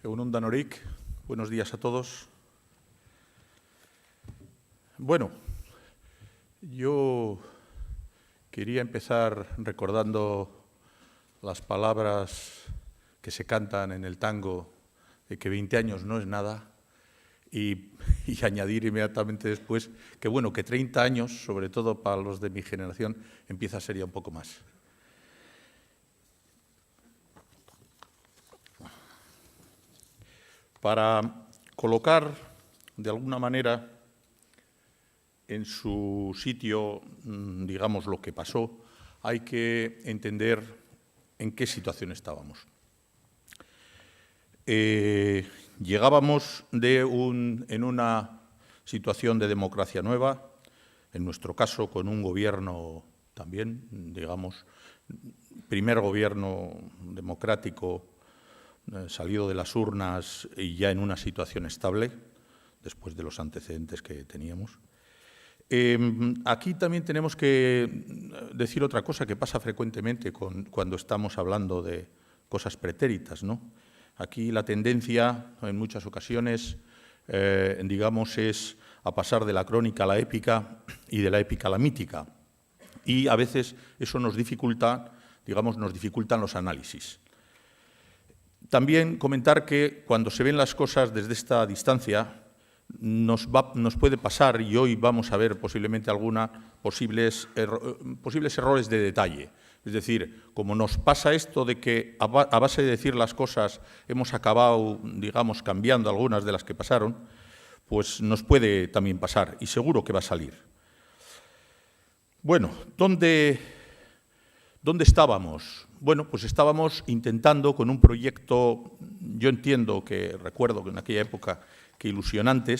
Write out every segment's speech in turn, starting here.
Egun on Danorik, buenos días a todos. Bueno, yo quería empezar recordando las palabras que se cantan en el tango de que 20 años no es nada y añadir inmediatamente después que, bueno, que 30 años, sobre todo para los de mi generación, empieza a ser ya un poco más. Para colocar, de alguna manera, en su sitio, digamos, lo que pasó, hay que entender en qué situación estábamos. Llegábamos en una situación de democracia nueva, en nuestro caso con un gobierno también, digamos, primer gobierno democrático salido de las urnas y ya en una situación estable, después de los antecedentes que teníamos. Aquí también tenemos que decir otra cosa que pasa frecuentemente cuando estamos hablando de cosas pretéritas, ¿no? Aquí la tendencia, en muchas ocasiones, digamos, es a pasar de la crónica a la épica y de la épica a la mítica. Y a veces eso nos dificulta, digamos, nos dificultan los análisis. También comentar que cuando se ven las cosas desde esta distancia nos puede pasar, y hoy vamos a ver posiblemente posibles errores de detalle. Es decir, como nos pasa esto de que a base de decir las cosas hemos acabado, digamos, cambiando algunas de las que pasaron, pues nos puede también pasar, y seguro que va a salir. Bueno, ¿dónde estábamos? Bueno, pues estábamos intentando con un proyecto, yo entiendo que, recuerdo que en aquella época, que ilusionante,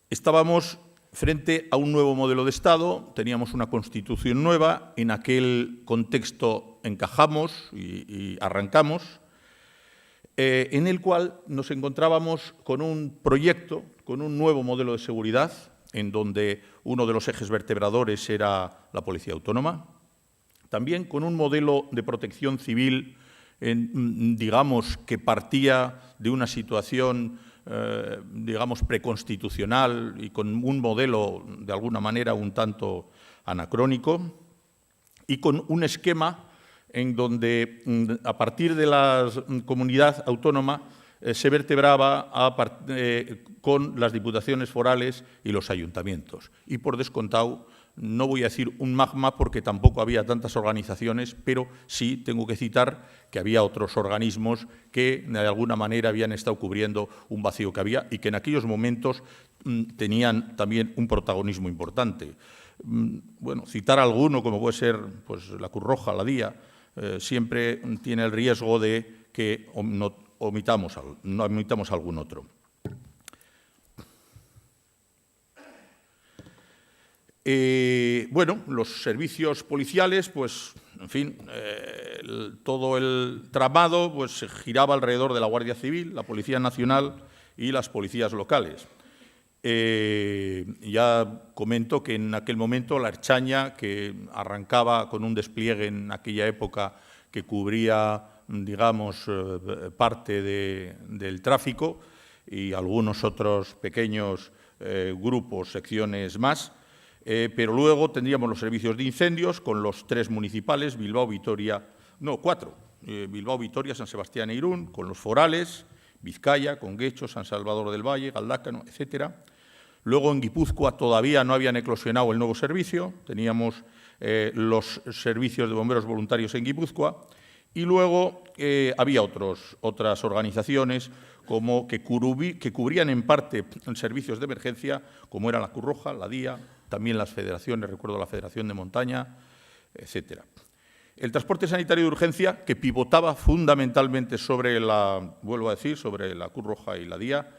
estábamos frente a un nuevo modelo de Estado, teníamos una Constitución nueva, en aquel contexto encajamos y arrancamos, en el cual nos encontrábamos con un proyecto, con un nuevo modelo de seguridad, en donde uno de los ejes vertebradores era la Policía Autónoma, también con un modelo de protección civil, digamos, que partía de una situación, digamos, preconstitucional y con un modelo, de alguna manera, un tanto anacrónico, y con un esquema en donde, a partir de la comunidad autónoma, se vertebraba con las diputaciones forales y los ayuntamientos. Y por descontado, no voy a decir un magma porque tampoco había tantas organizaciones, pero sí tengo que citar que había otros organismos que de alguna manera habían estado cubriendo un vacío que había y que en aquellos momentos tenían también un protagonismo importante. Bueno, citar alguno, como puede ser pues, la Cruz Roja, la DIA, siempre tiene el riesgo de que no omitamos algún otro. Bueno, los servicios policiales, pues, en fin, todo el tramado pues, se giraba alrededor de la Guardia Civil, la Policía Nacional y las policías locales. Ya comento que en aquel momento la Ertzaintza, que arrancaba con un despliegue en aquella época que cubría, digamos, parte del tráfico y algunos otros pequeños grupos, secciones más, pero luego tendríamos los servicios de incendios con los 3 municipales, Bilbao, Vitoria, no, 4, Bilbao, Vitoria, San Sebastián e Irún, con los forales, Vizcaya, con Guecho, San Salvador del Valle, Galdácano, etcétera. Luego en Guipúzcoa todavía no habían eclosionado el nuevo servicio, teníamos los servicios de bomberos voluntarios en Guipúzcoa y luego había otras organizaciones como que cubrían en parte servicios de emergencia, como era la Cruz Roja, la DIA, también las federaciones, recuerdo la Federación de Montaña, etcétera. El transporte sanitario de urgencia, que pivotaba fundamentalmente sobre vuelvo a decir, sobre la Cruz Roja y la DIA,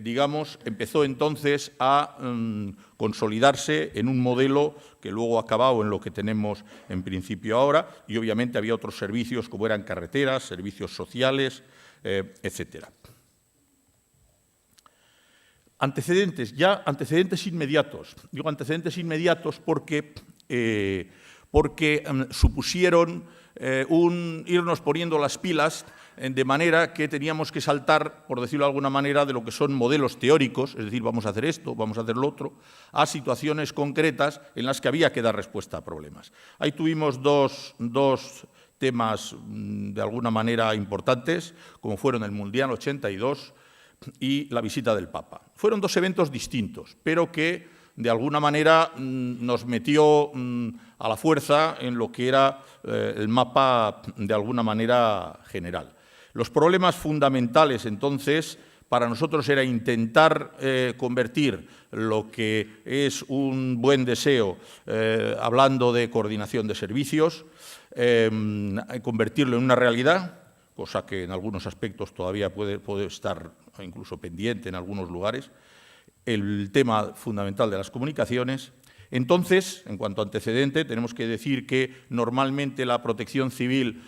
digamos, empezó entonces a consolidarse en un modelo que luego ha acabado en lo que tenemos en principio ahora, y obviamente había otros servicios como eran carreteras, servicios sociales, etcétera. Antecedentes inmediatos. Digo antecedentes inmediatos porque porque supusieron irnos poniendo las pilas de manera que teníamos que saltar, por decirlo de alguna manera, de lo que son modelos teóricos, es decir, vamos a hacer esto, vamos a hacer lo otro, a situaciones concretas en las que había que dar respuesta a problemas. Ahí tuvimos dos temas de alguna manera importantes, como fueron el Mundial 82 y la visita del Papa. Fueron dos eventos distintos, pero que de alguna manera nos metió a la fuerza en lo que era el mapa de alguna manera general. Los problemas fundamentales, entonces, para nosotros era intentar convertir lo que es un buen deseo, hablando de coordinación de servicios, convertirlo en una realidad, cosa que en algunos aspectos todavía puede estar incluso pendiente en algunos lugares, el tema fundamental de las comunicaciones. Entonces, en cuanto a antecedente, tenemos que decir que normalmente la protección civil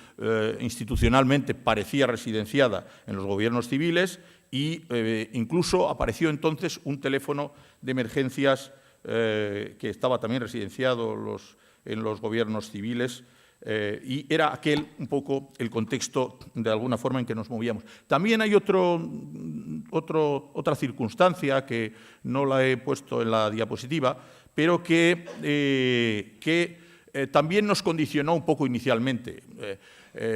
institucionalmente parecía residenciada en los gobiernos civiles e incluso apareció entonces un teléfono de emergencias que estaba también residenciado en los gobiernos civiles, y era aquel un poco el contexto de alguna forma en que nos movíamos. También hay otra circunstancia que no la he puesto en la diapositiva, pero que también nos condicionó un poco inicialmente.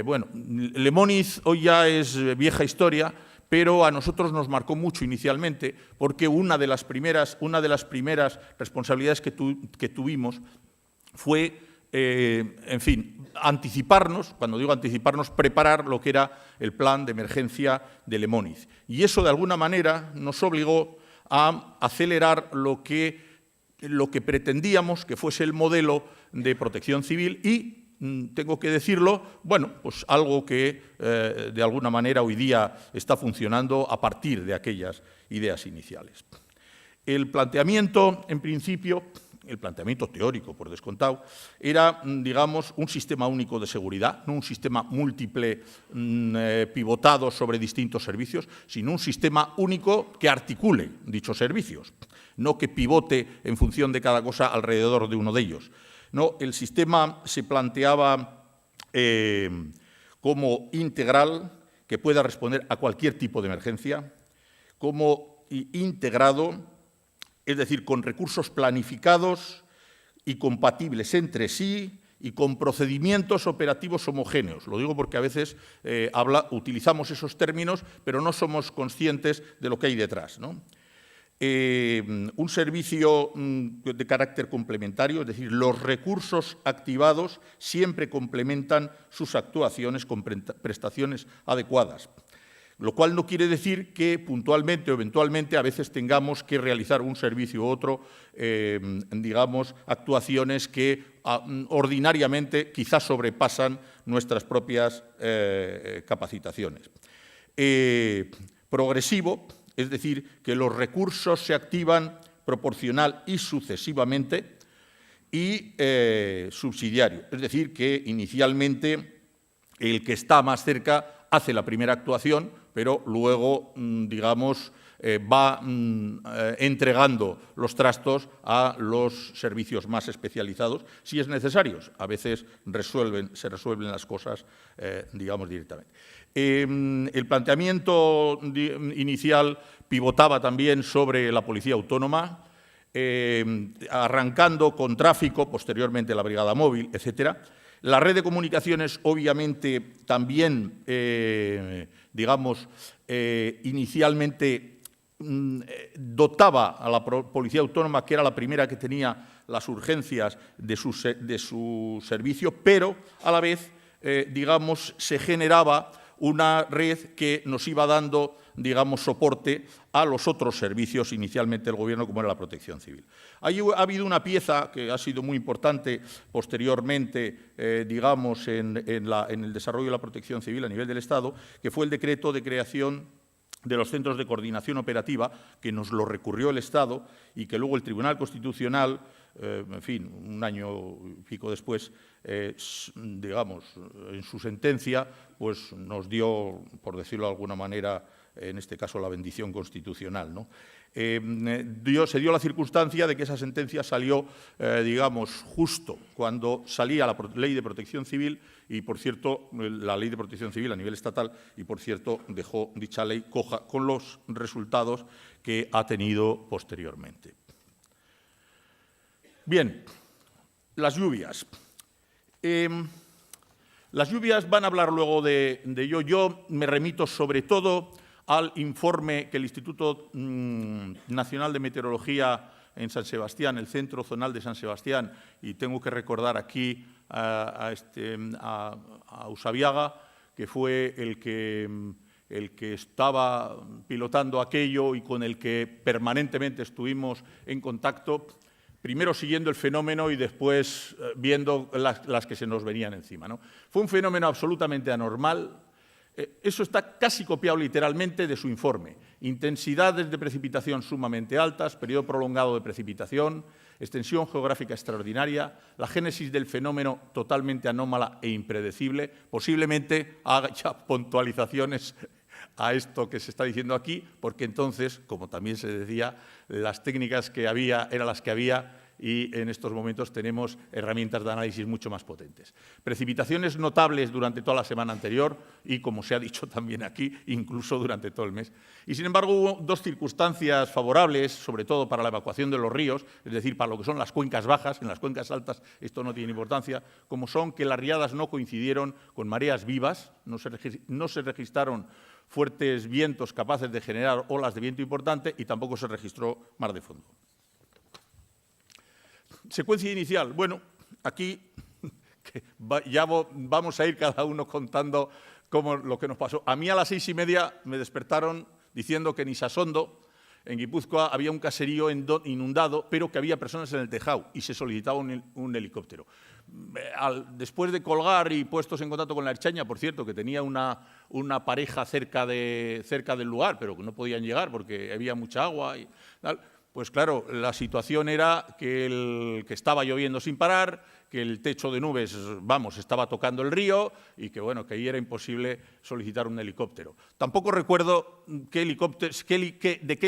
Bueno, Lemoniz hoy ya es vieja historia, pero a nosotros nos marcó mucho inicialmente porque una de las primeras responsabilidades que tuvimos fue, en fin, anticiparnos, cuando digo anticiparnos, preparar lo que era el plan de emergencia de Lemoniz. Y eso, de alguna manera, nos obligó a acelerar lo que pretendíamos que fuese el modelo de protección civil y, tengo que decirlo, bueno, pues algo que de alguna manera hoy día está funcionando a partir de aquellas ideas iniciales. El planteamiento, en principio, el planteamiento teórico, por descontado, era, digamos, un sistema único de seguridad, no un sistema múltiple pivotado sobre distintos servicios, sino un sistema único que articule dichos servicios, no que pivote en función de cada cosa alrededor de uno de ellos. No, el sistema se planteaba como integral, que pueda responder a cualquier tipo de emergencia, como integrado, es decir, con recursos planificados y compatibles entre sí y con procedimientos operativos homogéneos. Lo digo porque a veces utilizamos esos términos, pero no somos conscientes de lo que hay detrás, ¿no? Un servicio de carácter complementario, es decir, los recursos activados siempre complementan sus actuaciones con prestaciones adecuadas. Lo cual no quiere decir que puntualmente o eventualmente a veces tengamos que realizar un servicio u otro, digamos, actuaciones que ordinariamente quizás sobrepasan nuestras propias capacitaciones. Progresivo, es decir, que los recursos se activan proporcional y sucesivamente, y subsidiario, es decir, que inicialmente el que está más cerca hace la primera actuación, pero luego, digamos, va entregando los trastos a los servicios más especializados, si es necesario. A veces se resuelven las cosas, digamos, directamente. El planteamiento inicial pivotaba también sobre la policía autónoma, arrancando con tráfico, posteriormente la brigada móvil, etcétera. La red de comunicaciones, obviamente, también, digamos, inicialmente dotaba a la policía autónoma, que era la primera que tenía las urgencias de su servicio, pero a la vez, digamos, se generaba una red que nos iba dando, digamos, soporte a los otros servicios inicialmente del Gobierno, como era la protección civil. Ahí ha habido una pieza que ha sido muy importante posteriormente, digamos, en el desarrollo de la protección civil a nivel del Estado, que fue el decreto de creación de los centros de coordinación operativa, que nos lo recurrió el Estado y que luego el Tribunal Constitucional en fin, un año y pico después, digamos, en su sentencia, pues nos dio, por decirlo de alguna manera, en este caso la bendición constitucional, ¿no? Se dio la circunstancia de que esa sentencia salió, digamos, justo cuando salía la Ley de Protección Civil y, por cierto, la Ley de Protección Civil a nivel estatal y, por cierto, dejó dicha ley coja con los resultados que ha tenido posteriormente. Bien, las lluvias. Las lluvias van a hablar luego de ello. Yo me remito sobre todo al informe que el Instituto Nacional de Meteorología en San Sebastián, el Centro Zonal de San Sebastián, y tengo que recordar aquí a Usabiaga, que fue el que estaba pilotando aquello y con el que permanentemente estuvimos en contacto, primero siguiendo el fenómeno y después viendo las que se nos venían encima, ¿no? Fue un fenómeno absolutamente anormal. Eso está casi copiado literalmente de su informe. Intensidades de precipitación sumamente altas, periodo prolongado de precipitación, extensión geográfica extraordinaria, la génesis del fenómeno totalmente anómala e impredecible. Posiblemente haga ya puntualizaciones a esto que se está diciendo aquí, porque entonces, como también se decía, las técnicas que había eran las que había y en estos momentos tenemos herramientas de análisis mucho más potentes. Precipitaciones notables durante toda la semana anterior y, como se ha dicho también aquí, incluso durante todo el mes. Y, sin embargo, hubo dos circunstancias favorables, sobre todo para la evacuación de los ríos, es decir, para lo que son las cuencas bajas. En las cuencas altas esto no tiene importancia, como son que las riadas no coincidieron con mareas vivas, no se registraron fuertes vientos capaces de generar olas de viento importante y tampoco se registró mar de fondo. Secuencia inicial. Bueno, aquí ya vamos a ir cada uno contando lo que nos pasó. A mí a las 6:30 me despertaron diciendo que en Isasondo, en Guipúzcoa, había un caserío inundado, pero que había personas en el tejado y se solicitaba un helicóptero. Después de colgar y puestos en contacto con la Ertzaintza, por cierto, que tenía una pareja cerca del lugar, pero que no podían llegar porque había mucha agua y tal. Pues claro, la situación era que estaba lloviendo sin parar, que el techo de nubes, estaba tocando el río y que, bueno, que ahí era imposible solicitar un helicóptero. Tampoco recuerdo de qué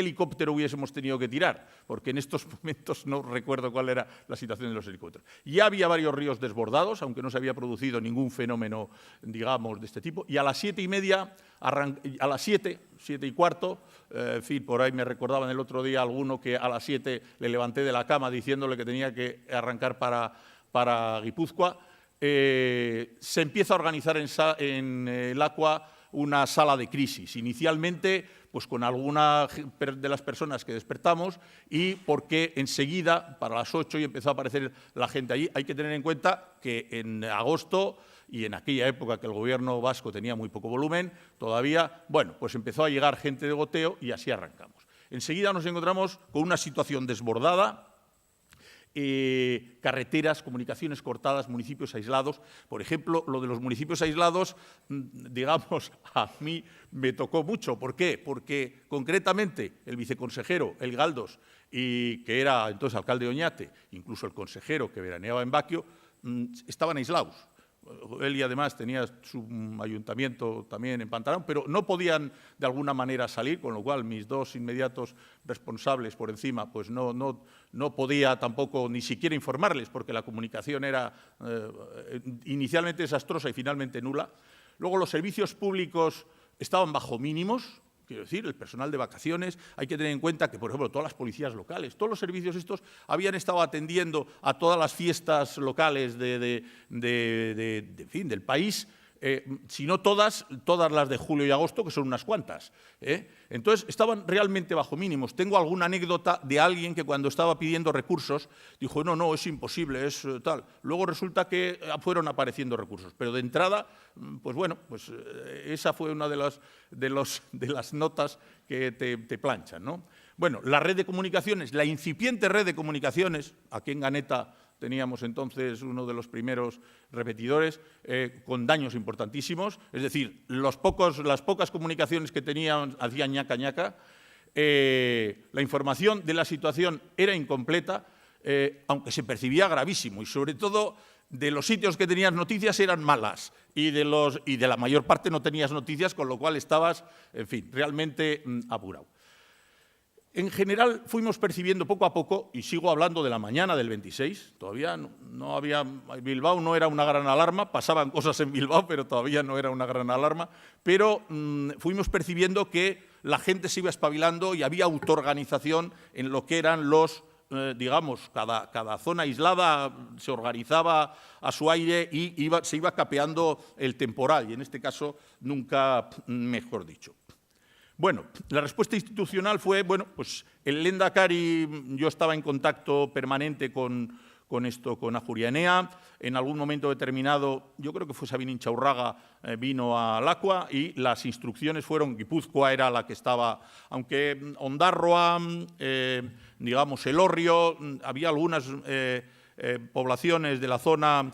helicóptero hubiésemos tenido que tirar, porque en estos momentos no recuerdo cuál era la situación de los helicópteros. Ya había varios ríos desbordados, aunque no se había producido ningún fenómeno, digamos, de este tipo, y a las 7:30, a las 7:15, en fin, por ahí me recordaban el otro día alguno que a las 7 le levanté de la cama diciéndole que tenía que arrancar para Guipúzcoa, se empieza a organizar en el ACUA una sala de crisis. Inicialmente, pues con alguna de las personas que despertamos y porque enseguida, para las 8, y empezó a aparecer la gente allí. Hay que tener en cuenta que en agosto y en aquella época que el gobierno vasco tenía muy poco volumen, todavía, bueno, pues empezó a llegar gente de goteo y así arrancamos. Enseguida nos encontramos con una situación desbordada, carreteras, comunicaciones cortadas, municipios aislados. Por ejemplo, lo de los municipios aislados, digamos, a mí me tocó mucho. ¿Por qué? Porque concretamente el viceconsejero, el Galdos, y que era entonces alcalde de Oñate, incluso el consejero que veraneaba en Baquio, estaban aislados. Él y además tenía su ayuntamiento también en Pantalón, pero no podían de alguna manera salir, con lo cual mis dos inmediatos responsables por encima pues no podía tampoco ni siquiera informarles porque la comunicación era inicialmente desastrosa y finalmente nula. Luego los servicios públicos estaban bajo mínimos. Quiero decir, el personal de vacaciones, hay que tener en cuenta que, por ejemplo, todas las policías locales, todos los servicios estos habían estado atendiendo a todas las fiestas locales del país, si no todas las de julio y agosto, que son unas cuantas. Entonces, estaban realmente bajo mínimos. Tengo alguna anécdota de alguien que cuando estaba pidiendo recursos dijo, no, es imposible, es tal. Luego resulta que fueron apareciendo recursos, pero de entrada, pues bueno, pues esa fue una de las notas que te planchan, ¿no? Bueno, la red de comunicaciones, la incipiente red de comunicaciones, aquí en Ganeta teníamos entonces uno de los primeros repetidores con daños importantísimos, es decir, las pocas comunicaciones que tenían hacían ñaca ñaca, la información de la situación era incompleta, aunque se percibía gravísimo, y sobre todo de los sitios que tenías noticias eran malas, y de la mayor parte no tenías noticias, con lo cual estabas, en fin, realmente apurado. En general fuimos percibiendo poco a poco, y sigo hablando de la mañana del 26, todavía no había, Bilbao no era una gran alarma, pasaban cosas en Bilbao, pero todavía no era una gran alarma, pero fuimos percibiendo que la gente se iba espabilando y había autoorganización en lo que eran los, digamos, cada zona aislada se organizaba a su aire y se iba capeando el temporal, y en este caso nunca mejor dicho. Bueno, la respuesta institucional fue, bueno, pues el Lehendakari, yo estaba en contacto permanente con Ajuria Enea, en algún momento determinado, yo creo que fue Sabin Intxaurraga, vino a Lakua y las instrucciones fueron, Guipúzcoa era la que estaba, aunque Ondarroa, digamos, Elorrio, había algunas poblaciones de la zona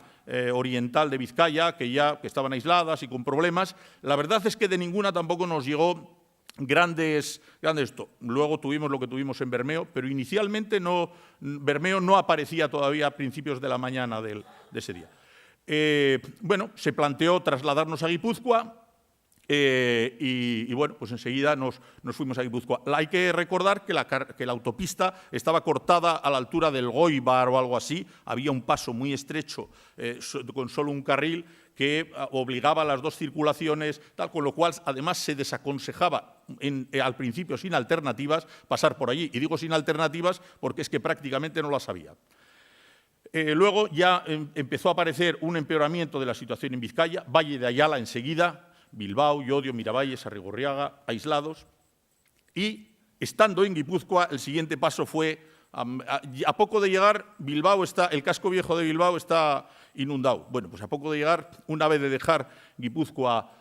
oriental de Vizcaya que estaban aisladas y con problemas. La verdad es que de ninguna tampoco nos llegó grandes esto. Luego tuvimos lo que tuvimos en Bermeo, pero inicialmente Bermeo no aparecía todavía a principios de la mañana de ese día. Bueno, se planteó trasladarnos a Guipúzcoa y bueno, pues enseguida nos fuimos a Guipúzcoa. Hay que recordar que la autopista estaba cortada a la altura del Goibar o algo así, había un paso muy estrecho con solo un carril que obligaba a las dos circulaciones, tal, con lo cual además se desaconsejaba al principio sin alternativas pasar por allí. Y digo sin alternativas porque es que prácticamente no las había. Luego ya empezó a aparecer un empeoramiento de la situación en Vizcaya, Valle de Ayala enseguida, Bilbao, Llodio, Miravalles, Arrigorriaga, aislados. Y estando en Guipúzcoa, el siguiente paso fue, a poco de llegar, el casco viejo de Bilbao está inundado. Bueno, pues a poco de llegar, una vez de dejar Guipúzcoa,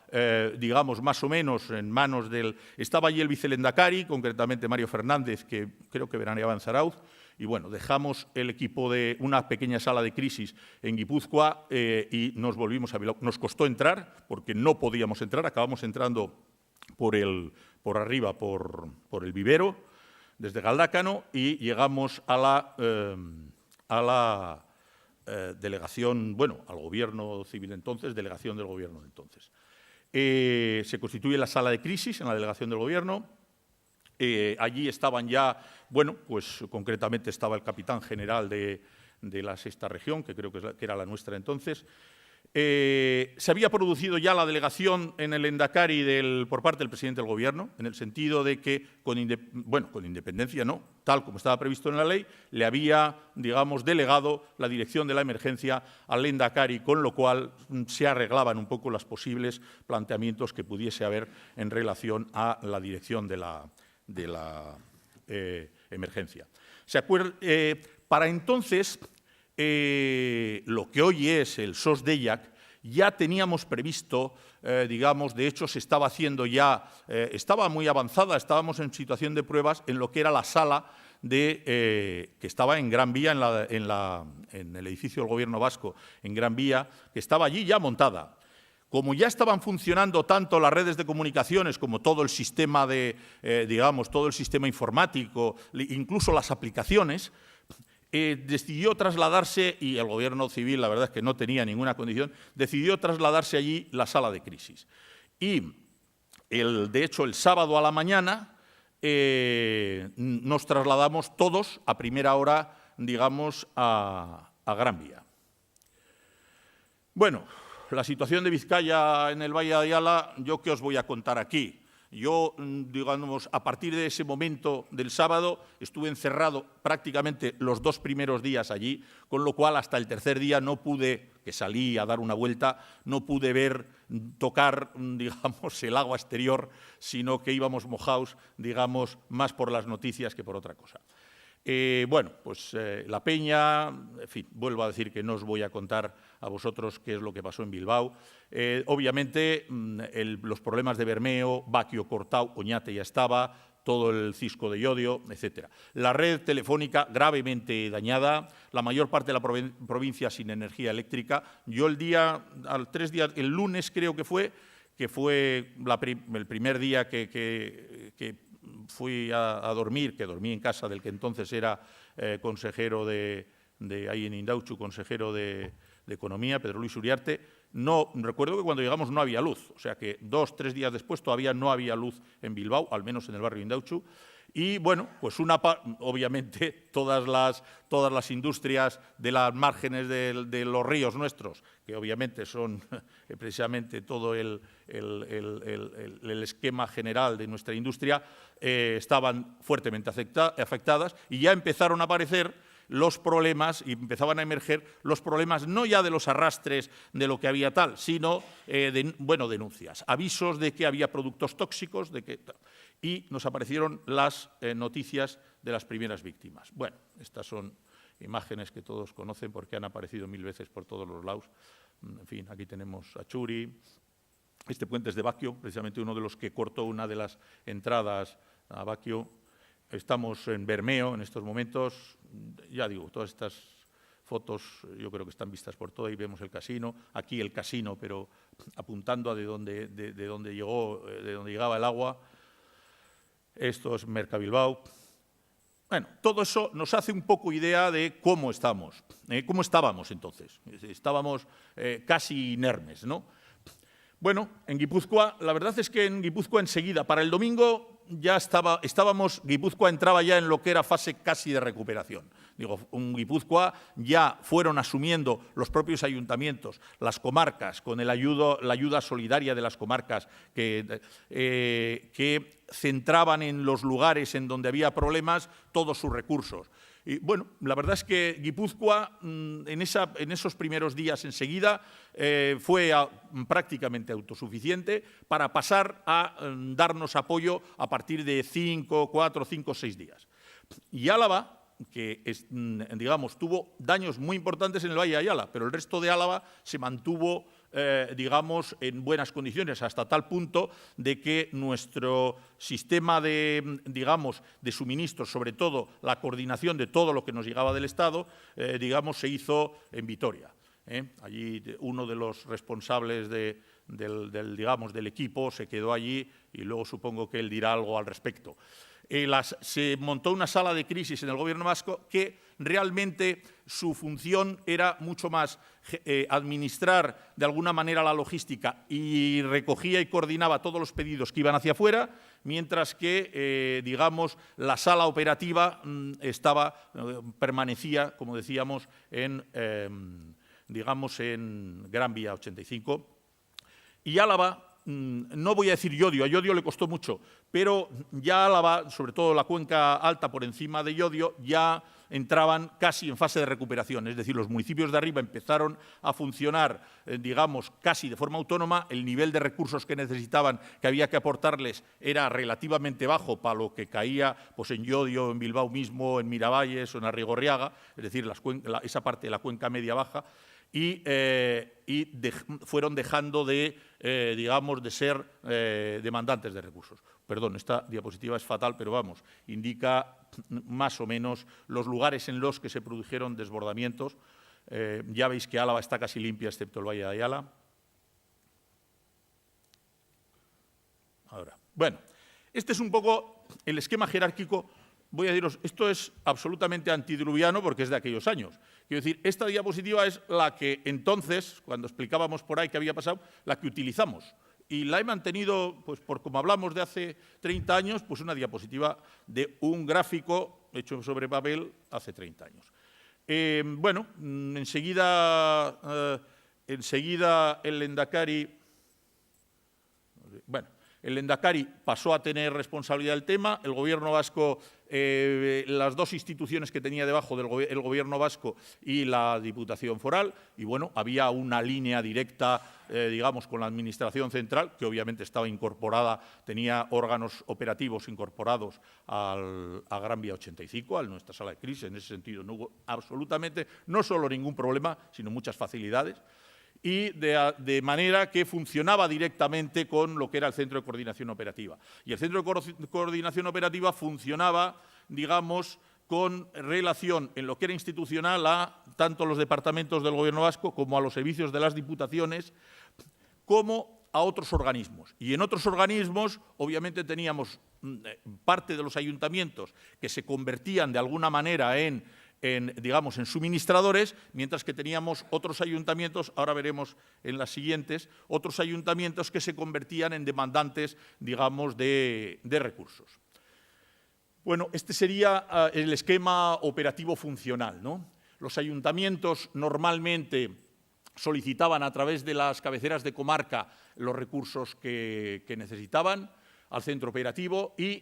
digamos, más o menos en manos del... Estaba allí el vicelendakari, concretamente Mario Fernández, que creo que veraneaba en Zarauz, y bueno, dejamos el equipo de una pequeña sala de crisis en Guipúzcoa y nos volvimos a Bilbao. Nos costó entrar, porque no podíamos entrar, acabamos entrando por arriba, por el vivero, desde Galdácano, y llegamos a la delegación, bueno, al gobierno civil entonces, delegación del gobierno de entonces. Se constituye la sala de crisis en la delegación del gobierno. Allí estaban ya, bueno, pues concretamente estaba el capitán general de la sexta región, que creo que era la nuestra entonces. Se había producido ya la delegación en el Endacari por parte del presidente del Gobierno, en el sentido de que, con independencia no, tal como estaba previsto en la ley, le había, digamos, delegado la dirección de la emergencia al Endacari, con lo cual se arreglaban un poco los posibles planteamientos que pudiese haber en relación a la dirección de la emergencia. Para entonces, lo que hoy es el SOS Deiak, ya teníamos previsto, digamos, de hecho se estaba haciendo ya, estaba muy avanzada, estábamos en situación de pruebas en lo que era la sala que estaba en Gran Vía, en el edificio del Gobierno vasco, en Gran Vía, que estaba allí ya montada. Como ya estaban funcionando tanto las redes de comunicaciones como todo el sistema digamos, todo el sistema informático, incluso las aplicaciones, decidió trasladarse, y el gobierno civil, la verdad es que no tenía ninguna condición, decidió trasladarse allí la sala de crisis. Y, de hecho, el sábado a la mañana nos trasladamos todos a primera hora, digamos, a Gran Vía. Bueno, la situación de Vizcaya en el Valle de Ayala, ¿yo qué os voy a contar aquí? Yo, digamos, a partir de ese momento del sábado estuve encerrado prácticamente los 2 primeros días allí, con lo cual hasta el tercer día no pude, que salí a dar una vuelta, no pude tocar, digamos, el agua exterior, sino que íbamos mojados, digamos, más por las noticias que por otra cosa. Bueno, pues la Peña, en fin, vuelvo a decir que no os voy a contar a vosotros qué es lo que pasó en Bilbao. Obviamente, los problemas de Bermeo, Baquio, Cortau, Oñate ya estaba, todo el cisco de Llodio, etc. La red telefónica gravemente dañada, la mayor parte de la provincia sin energía eléctrica. Yo el lunes creo que fue el primer día que fui a dormir, que dormí en casa del que entonces era consejero de ahí en Indautxu, consejero de Economía, Pedro Luis Uriarte. No, recuerdo que cuando llegamos no había luz, o sea que 2 o 3 días después todavía no había luz en Bilbao, al menos en el barrio Indautxu. Y, bueno, pues obviamente todas las industrias de las márgenes de los ríos nuestros, que obviamente son precisamente todo el esquema general de nuestra industria, estaban fuertemente afectadas y ya empezaron a aparecer los problemas, y empezaban a emerger los problemas no ya de los arrastres de lo que había tal, sino, denuncias, avisos de que había productos tóxicos, y nos aparecieron las noticias de las primeras víctimas. Bueno, estas son imágenes que todos conocen porque han aparecido 1000 veces por todos los lados. En fin, aquí tenemos a Churi. Este puente es de Baquio, precisamente uno de los que cortó una de las entradas a Baquio. Estamos en Bermeo en estos momentos. Ya digo, todas estas fotos yo creo que están vistas por todo. Ahí vemos el casino, aquí el casino, pero apuntando a de dónde llegaba el agua. Esto es Mercabilbao. Bueno, todo eso nos hace un poco idea de cómo estábamos entonces. Estábamos casi inermes, ¿no? Bueno, en Guipúzcoa, la verdad es que en Guipúzcoa enseguida, para el domingo, ya Guipúzcoa entraba ya en lo que era fase casi de recuperación. Digo, en Guipúzcoa ya fueron asumiendo los propios ayuntamientos, las comarcas, con la ayuda solidaria de las comarcas que centraban en los lugares en donde había problemas todos sus recursos. Y, bueno, la verdad es que Guipúzcoa en esos primeros días enseguida fue prácticamente autosuficiente para pasar a darnos apoyo a partir de 4, 5, 6 días. Y Álava, que digamos, tuvo daños muy importantes en el Valle de Ayala, pero el resto de Álava se mantuvo digamos, en buenas condiciones, hasta tal punto de que nuestro sistema de suministros, sobre todo la coordinación de todo lo que nos llegaba del Estado, digamos, se hizo en Vitoria. Allí uno de los responsables del equipo se quedó allí y luego supongo que él dirá algo al respecto. Se montó una sala de crisis en el Gobierno vasco que realmente su función era mucho más administrar de alguna manera la logística y recogía y coordinaba todos los pedidos que iban hacia afuera, mientras que, la sala operativa permanecía, como decíamos, en Gran Vía 85. Y Álava, no voy a decir Llodio, a Llodio le costó mucho, pero ya Álava, sobre todo la cuenca alta por encima de Llodio, ya entraban casi en fase de recuperación. Es decir, los municipios de arriba empezaron a funcionar, casi de forma autónoma. El nivel de recursos que necesitaban, que había que aportarles, era relativamente bajo para lo que caía pues, en Llodio, en Bilbao mismo, en Miravalles o en Arrigorriaga, es decir, esa parte de la cuenca media-baja. Y fueron dejando de ser demandantes de recursos. Perdón, esta diapositiva es fatal, pero vamos, indica más o menos los lugares en los que se produjeron desbordamientos. Ya veis que Álava está casi limpia, excepto el Valle de Ayala. Ahora, bueno, este es un poco el esquema jerárquico. Voy a deciros, esto es absolutamente antidiluviano porque es de aquellos años. Quiero decir, esta diapositiva es la que entonces, cuando explicábamos por ahí qué había pasado, la que utilizamos. Y la he mantenido, pues como hablamos de hace 30 años, pues una diapositiva de un gráfico hecho sobre papel hace 30 años. Enseguida el Lehendakari... El Lehendakari pasó a tener responsabilidad del tema, el Gobierno vasco, las dos instituciones que tenía debajo del Gobierno vasco y la Diputación Foral, y bueno, había una línea directa, con la Administración Central, que obviamente estaba incorporada, tenía órganos operativos incorporados a Gran Vía 85, a nuestra sala de crisis. En ese sentido no hubo absolutamente, no solo ningún problema, sino muchas facilidades. Y de manera que funcionaba directamente con lo que era el Centro de Coordinación Operativa. Y el Centro de Coordinación Operativa funcionaba, con relación en lo que era institucional a tanto los departamentos del Gobierno vasco como a los servicios de las diputaciones, como a otros organismos. Y en otros organismos, obviamente, teníamos parte de los ayuntamientos que se convertían de alguna manera digamos, en suministradores, mientras que teníamos otros ayuntamientos, ahora veremos en las siguientes, otros ayuntamientos que se convertían en demandantes, digamos, de recursos. Bueno, este sería el esquema operativo funcional, ¿no? Los ayuntamientos normalmente solicitaban a través de las cabeceras de comarca los recursos que necesitaban al centro operativo y,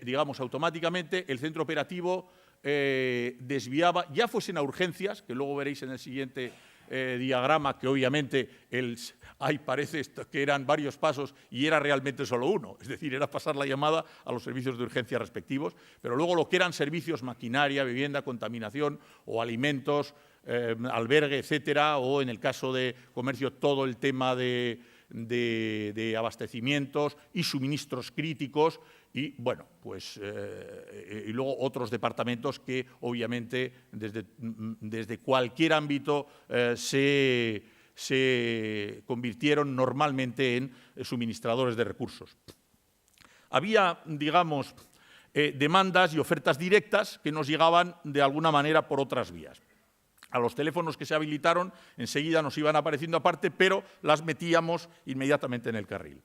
digamos, automáticamente el centro operativo desviaba, ya fuesen a urgencias, que luego veréis en el siguiente diagrama, que obviamente ahí parece que eran varios pasos y era realmente solo uno, es decir, era pasar la llamada a los servicios de urgencia respectivos, pero luego lo que eran servicios, maquinaria, vivienda, contaminación o alimentos, albergue, etcétera, o en el caso de comercio todo el tema de abastecimientos y suministros críticos y, bueno, pues, y luego otros departamentos que, obviamente, desde cualquier ámbito se convirtieron normalmente en suministradores de recursos. Había, digamos, demandas y ofertas directas que nos llegaban de alguna manera por otras vías. A los teléfonos que se habilitaron enseguida nos iban apareciendo aparte, pero las metíamos inmediatamente en el carril.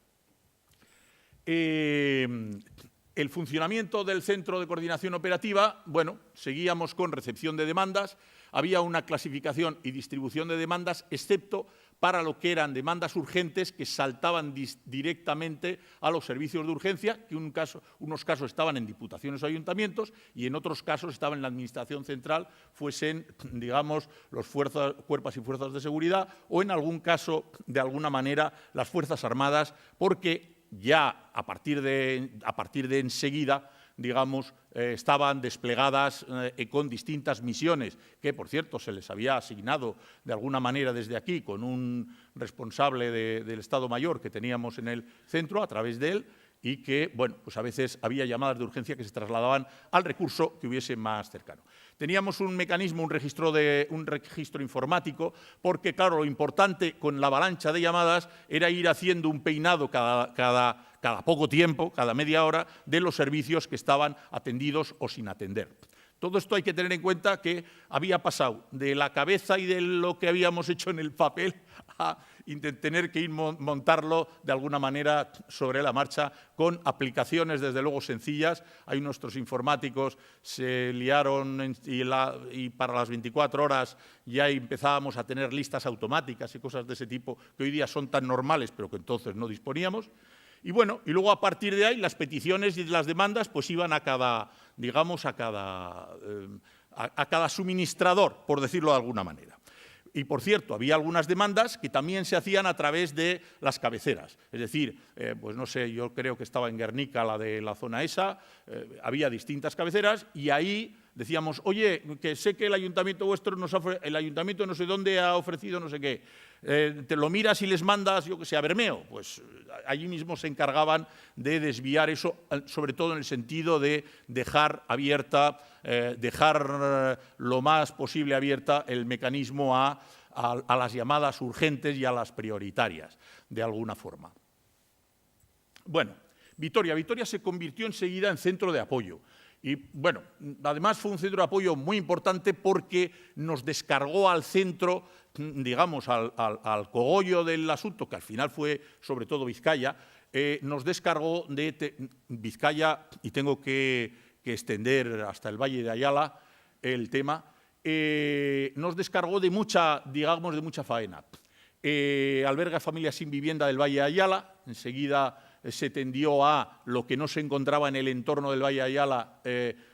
El funcionamiento del Centro de Coordinación Operativa, bueno, seguíamos con recepción de demandas, había una clasificación y distribución de demandas, excepto para lo que eran demandas urgentes que saltaban directamente a los servicios de urgencia, que unos casos estaban en diputaciones o ayuntamientos y en otros casos estaban en la Administración central, fuesen, digamos, los cuerpos y fuerzas de seguridad o en algún caso, de alguna manera, las Fuerzas Armadas, porque ya a partir de enseguida, digamos, estaban desplegadas con distintas misiones, que, por cierto, se les había asignado de alguna manera desde aquí, con un responsable del Estado Mayor que teníamos en el centro, a través de él, y que, bueno, pues a veces había llamadas de urgencia que se trasladaban al recurso que hubiese más cercano. Teníamos un mecanismo, un registro informático, porque, claro, lo importante con la avalancha de llamadas era ir haciendo un peinado cada poco tiempo, cada media hora, de los servicios que estaban atendidos o sin atender. Todo esto hay que tener en cuenta que había pasado de la cabeza y de lo que habíamos hecho en el papel a tener que ir montarlo de alguna manera sobre la marcha con aplicaciones, desde luego, sencillas. Ahí nuestros informáticos se liaron y para las 24 horas ya empezábamos a tener listas automáticas y cosas de ese tipo que hoy día son tan normales, pero que entonces no disponíamos. Y bueno, y luego a partir de ahí las peticiones y las demandas pues iban a cada suministrador, por decirlo de alguna manera. Y, por cierto, había algunas demandas que también se hacían a través de las cabeceras. Es decir, pues no sé, yo creo que estaba en Guernica, la de la zona esa, había distintas cabeceras y ahí decíamos, oye, que sé que el ayuntamiento vuestro, el ayuntamiento no sé dónde ha ofrecido no sé qué, te lo miras y les mandas, yo que sé, a Bermeo. Pues allí mismo se encargaban de desviar eso, sobre todo en el sentido de dejar abierta, dejar lo más posible abierta el mecanismo a las llamadas urgentes y a las prioritarias, de alguna forma. Bueno, Vitoria se convirtió enseguida en centro de apoyo. Y, bueno, además fue un centro de apoyo muy importante porque nos descargó al centro, digamos, al cogollo del asunto, que al final fue sobre todo Vizcaya, nos descargó de Vizcaya, y tengo que extender hasta el Valle de Ayala el tema, nos descargó de mucha faena. Alberga a familias sin vivienda del Valle de Ayala, enseguida se tendió a lo que no se encontraba en el entorno del Valle de Ayala,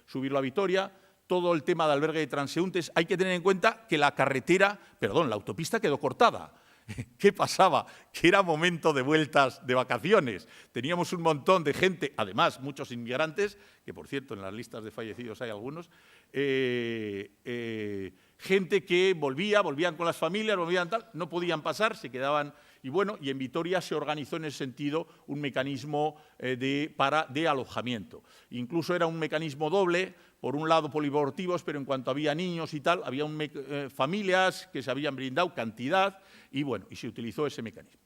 subirlo a Vitoria. Todo el tema de albergue de transeúntes, hay que tener en cuenta que la autopista quedó cortada. ¿Qué pasaba? Que era momento de vueltas de vacaciones. Teníamos un montón de gente, además muchos inmigrantes, que por cierto en las listas de fallecidos hay algunos, gente que volvían con las familias, no podían pasar, se quedaban. Y bueno, y en Vitoria se organizó en ese sentido un mecanismo de alojamiento. Incluso era un mecanismo doble, por un lado polideportivos, pero en cuanto había niños y tal, había familias que se habían brindado cantidad y bueno, y se utilizó ese mecanismo.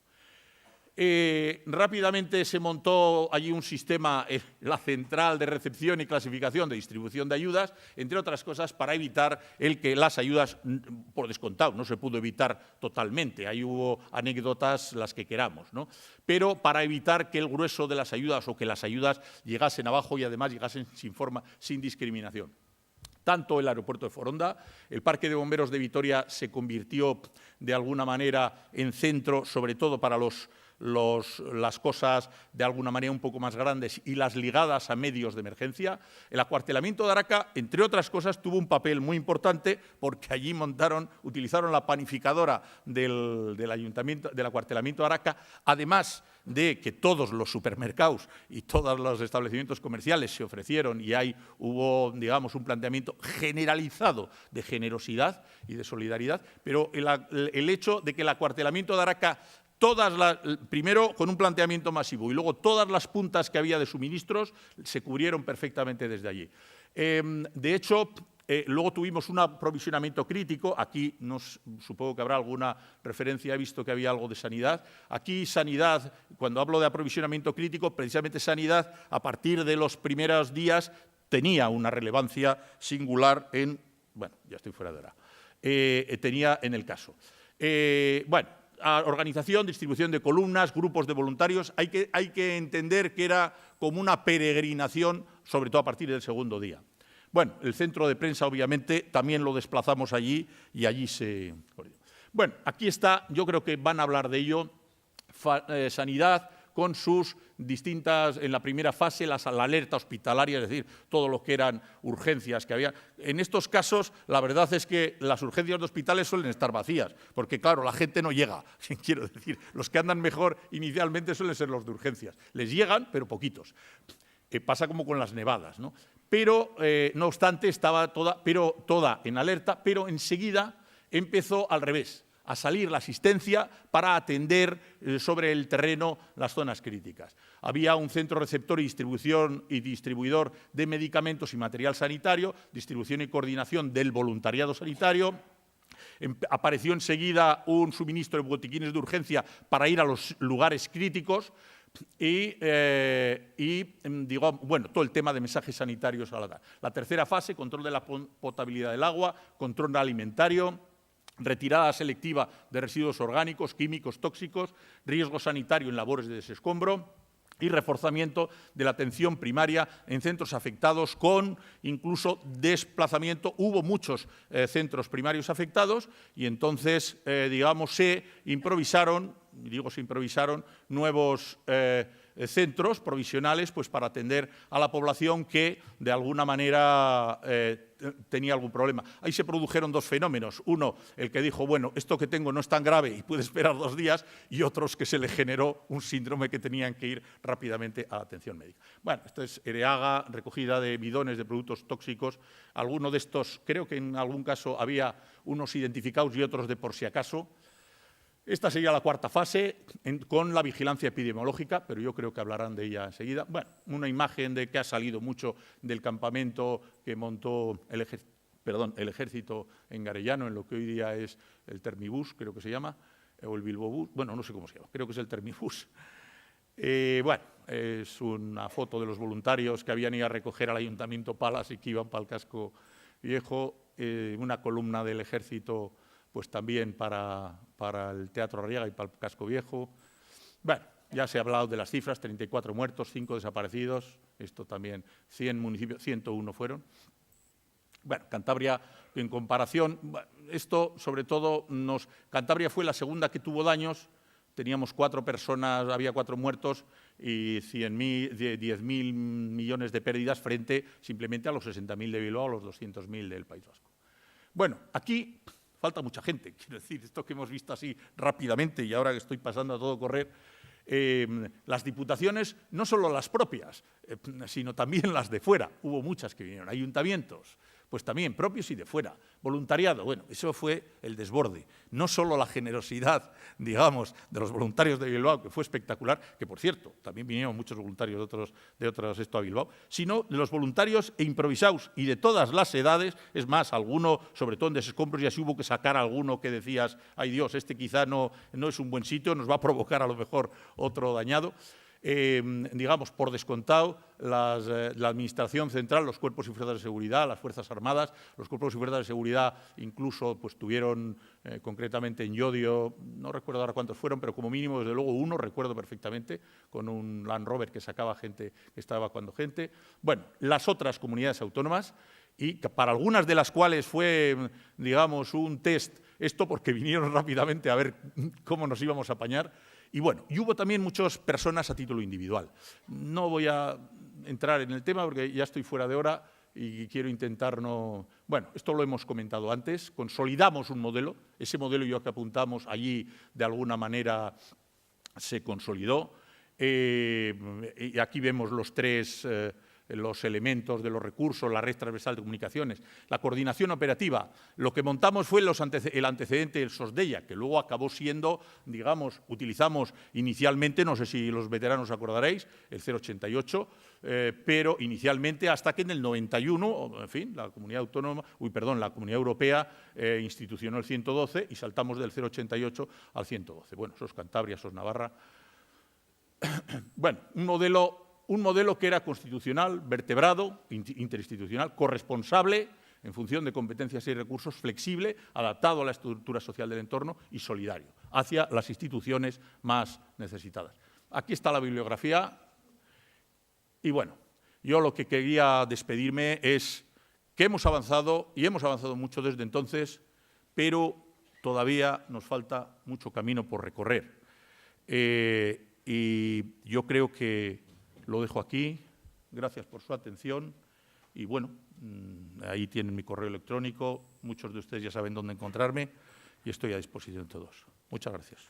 Rápidamente se montó allí un sistema, la central de recepción y clasificación de distribución de ayudas, entre otras cosas para evitar el que las ayudas, por descontado, no se pudo evitar totalmente, ahí hubo anécdotas las que queramos, ¿no? Pero para evitar que el grueso de las ayudas o que las ayudas llegasen abajo y además llegasen sin discriminación. Tanto el aeropuerto de Foronda, el Parque de Bomberos de Vitoria se convirtió de alguna manera en centro, sobre todo para las cosas de alguna manera un poco más grandes y las ligadas a medios de emergencia. El acuartelamiento de Araca, entre otras cosas, tuvo un papel muy importante porque allí utilizaron la panificadora del ayuntamiento, del acuartelamiento de Araca, además de que todos los supermercados y todos los establecimientos comerciales se ofrecieron y ahí hubo, digamos, un planteamiento generalizado de generosidad y de solidaridad, pero el hecho de que el acuartelamiento de Araca, primero con un planteamiento masivo y luego todas las puntas que había de suministros se cubrieron perfectamente desde allí. De hecho, luego tuvimos un aprovisionamiento crítico. Aquí supongo que habrá alguna referencia, he visto que había algo de sanidad. Aquí sanidad, cuando hablo de aprovisionamiento crítico, precisamente sanidad, a partir de los primeros días, tenía una relevancia singular bueno, ya estoy fuera de hora, tenía en el caso. Bueno, organización, distribución de columnas, grupos de voluntarios, hay que entender que era como una peregrinación, sobre todo a partir del segundo día. Bueno, el centro de prensa, obviamente, también lo desplazamos allí y allí se... Bueno, aquí está, yo creo que van a hablar de ello, sanidad con sus distintas, en la primera fase, la alerta hospitalaria, es decir, todo lo que eran urgencias que había. En estos casos, la verdad es que las urgencias de hospitales suelen estar vacías, porque, claro, la gente no llega. Quiero decir, los que andan mejor inicialmente suelen ser los de urgencias. Les llegan, pero poquitos. Pasa como con las nevadas, ¿no? Pero, no obstante, estaba toda en alerta, pero enseguida empezó al revés, a salir la asistencia para atender sobre el terreno las zonas críticas. Había un centro receptor y distribuidor de medicamentos y material sanitario, distribución y coordinación del voluntariado sanitario. Apareció enseguida un suministro de botiquines de urgencia para ir a los lugares críticos. Bueno, todo el tema de mensajes sanitarios a la tercera fase, control de la potabilidad del agua, control alimentario, retirada selectiva de residuos orgánicos, químicos, tóxicos, riesgo sanitario en labores de desescombro y reforzamiento de la atención primaria en centros afectados con incluso desplazamiento. Hubo muchos centros primarios afectados y entonces, digamos, se improvisaron nuevos centros provisionales pues, para atender a la población que, de alguna manera, tenía algún problema. Ahí se produjeron dos fenómenos. Uno, el que dijo, bueno, esto que tengo no es tan grave y puede esperar 2 días, y otros que se le generó un síndrome que tenían que ir rápidamente a la atención médica. Bueno, esto es Ereaga, recogida de bidones de productos tóxicos. Alguno de estos, creo que en algún caso había unos identificados y otros de por si acaso. Esta sería la cuarta fase, con la vigilancia epidemiológica, pero yo creo que hablarán de ella enseguida. Bueno, una imagen de que ha salido mucho del campamento que montó el ejército en Garellano, en lo que hoy día es el Termibús, creo que se llama, o el Bilbobús, bueno, no sé cómo se llama, creo que es el Termibús. Bueno, es una foto de los voluntarios que habían ido a recoger al Ayuntamiento Palas y que iban para el Casco Viejo, una columna del ejército pues también para el Teatro Arriaga y para el Casco Viejo. Bueno, ya se ha hablado de las cifras, 34 muertos, 5 desaparecidos, esto también, 100 municipios, 101 fueron. Bueno, Cantabria, en comparación, esto sobre todo, Cantabria fue la segunda que tuvo daños, teníamos 4 personas, había 4 muertos y 10.000 millones de pérdidas frente simplemente a los 60.000 de Bilbao, a los 200.000 del País Vasco. Bueno, aquí falta mucha gente, quiero decir, esto que hemos visto así rápidamente y ahora que estoy pasando a todo correr, las diputaciones, no solo las propias, sino también las de fuera, hubo muchas que vinieron, ayuntamientos, pues también propios y de fuera. Voluntariado, bueno, eso fue el desborde. No solo la generosidad, digamos, de los voluntarios de Bilbao, que fue espectacular, que por cierto, también vinieron muchos voluntarios de otros a Bilbao, sino de los voluntarios improvisados y de todas las edades. Es más, alguno, sobre todo en desescombros, ya se hubo que sacar a alguno que decías, ay Dios, este quizá no es un buen sitio, nos va a provocar a lo mejor otro dañado. Digamos, por descontado, la Administración Central, los cuerpos y fuerzas de seguridad, las Fuerzas Armadas, los cuerpos y fuerzas de seguridad incluso pues, tuvieron concretamente en Llodio, no recuerdo ahora cuántos fueron, pero como mínimo, desde luego, uno, recuerdo perfectamente, con un Land Rover que sacaba gente, que estaba evacuando gente. Bueno, las otras comunidades autónomas, y para algunas de las cuales fue, digamos, un test esto, porque vinieron rápidamente a ver cómo nos íbamos a apañar. Y bueno, y hubo también muchas personas a título individual. No voy a entrar en el tema porque ya estoy fuera de hora y quiero intentar no... Bueno, esto lo hemos comentado antes, consolidamos un modelo, ese modelo yo que apuntamos allí de alguna manera se consolidó. Y aquí vemos los elementos de los recursos, la red transversal de comunicaciones, la coordinación operativa. Lo que montamos fue el antecedente del SOSDEIA, que luego acabó siendo, digamos, utilizamos inicialmente, no sé si los veteranos acordaréis, el 088, pero inicialmente hasta que en el 91, en fin, la Comunidad Europea institucionó el 112 y saltamos del 088 al 112. Bueno, sos Cantabria, sos Navarra. Bueno, un modelo que era constitucional, vertebrado, interinstitucional, corresponsable, en función de competencias y recursos, flexible, adaptado a la estructura social del entorno y solidario, hacia las instituciones más necesitadas. Aquí está la bibliografía. Y bueno, yo lo que quería despedirme es que hemos avanzado, y hemos avanzado mucho desde entonces, pero todavía nos falta mucho camino por recorrer. Y yo creo que lo dejo aquí. Gracias por su atención. Y bueno, ahí tienen mi correo electrónico. Muchos de ustedes ya saben dónde encontrarme y estoy a disposición de todos. Muchas gracias.